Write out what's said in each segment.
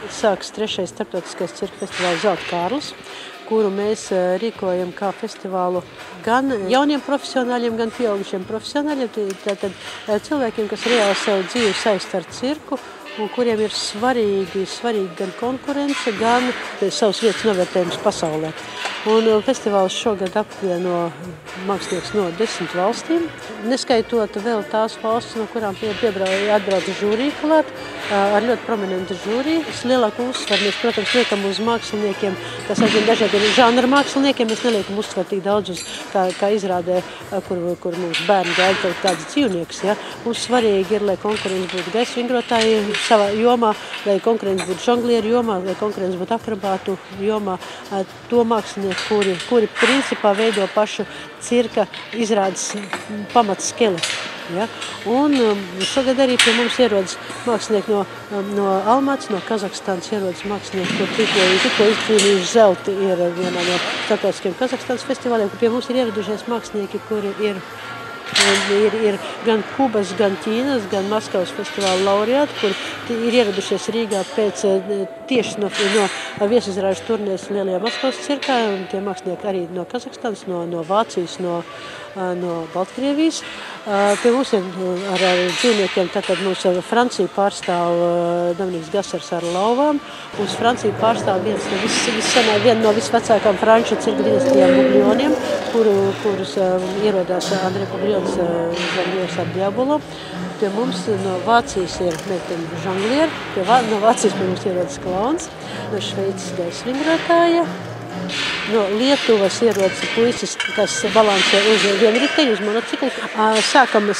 Sāks 3. starptautiskais cirka festivāls Zelta Kārlis, kuru mēs rīkojam kā festivālu gan jauniem profesionāļiem, gan pieaugušiem profesionāļiem. Tātad cilvēkiem, kas reāli savu dzīvi saista ar cirku, un kuriem ir svarīgi gan konkurence, gan savas vietas novērtējums pasaulē. Un festivāls šogad apvieno mākslinieks no 10 valstīm, neskaitot vēl tās valstis, no kurām atbrauc žūrija klāt, ar ļoti prominentu žūriju. Lielāku uzsvaru mēs, protams, liekam uz māksliniekiem, kas aizvien dažādiem žanra māksliniekiem. Mēs neliekam uzsvaru tik daudz uz, kā izrādē, kur mums bērni gaida tāds dzīvnieks. Ja? Mums svarīgi ir, lai konkurence būtu gaisa vingrotāji savā jomā, lai konkurence būtu žonglieru jomā, lai konkurence būtu akrobātu jomā. To mākslinieki, kuri principā veido pašu cirka izrādes pamats skeletu. Ja? Un šogad arī pie mums ierodas mākslinieki no Almatas, no Kazahstānas ierodas mākslinieki, kur tikko izcīnījuši zelti, ir vienā no starptautiskiem Kazahstānas festivāliem, kur pie mums ir ieradušies mākslinieki, kuri ir gan Kubas, gan Ķīnas, gan Maskavas festivāla laureāti, kur ir ieradušies Rīgā tieši no viesizrāžu turnēs Lielajā Maskavas cirkā, un tie mākslinieki arī no Kazahstānas, no Vācijas, no Baltkrievijas. Pie mums ir ar dzīvniekiem, tātad mums Franciju pārstāv Dominiks Gasers ar lauvām. Uz Franciju pārstāv viena no visvecākām franču cirka dinastijām Bugljoniem, kurus ierodās Andrē Bugljonis žonglieris ar Diabolo. Pie mums no Vācijas ir meitene žonglieri, no Vācijas pie mums ierodas klauns, no Šveices gaisa vingrotāja. No Lietuvas ierodas puisis, kas balansē uz vienu riteņu, uz monociklu. Sākam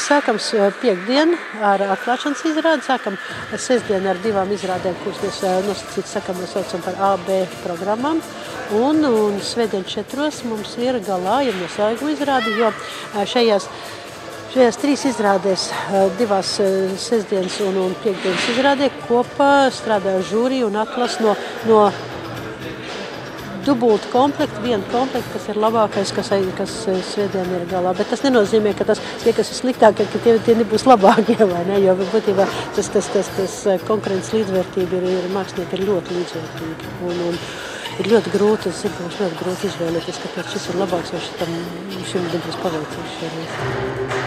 piekdien ar atklāšanas izrādi, sākam sestdien ar 2 izrādēm, kuras mēs nosacīt mēs saucam par AB programmām. Un svētdien 4 mums ir galā, ja noslēguma izrādi, jo šajās 3 izrādēs, 2 sestdienas un piekdienas izrādē kopā strādā žūrija un atlas no dubultu komplektu, vienu komplektu, kas ir labākais, kas svētdien ir galā. Bet tas nenozīmē, ka tie, kas ir sliktākie, ka tie nebūs labākie, vai ne? Jo būtībā tas konkurences līdzvērtība ir mākslinieki ir ļoti līdzvērtīgi. Un ir ļoti grūti, es zinu, ka mums ļoti grūti izvēlēties, kāpēc šis ir labāks, vai šim nebūs paveicies šoreiz.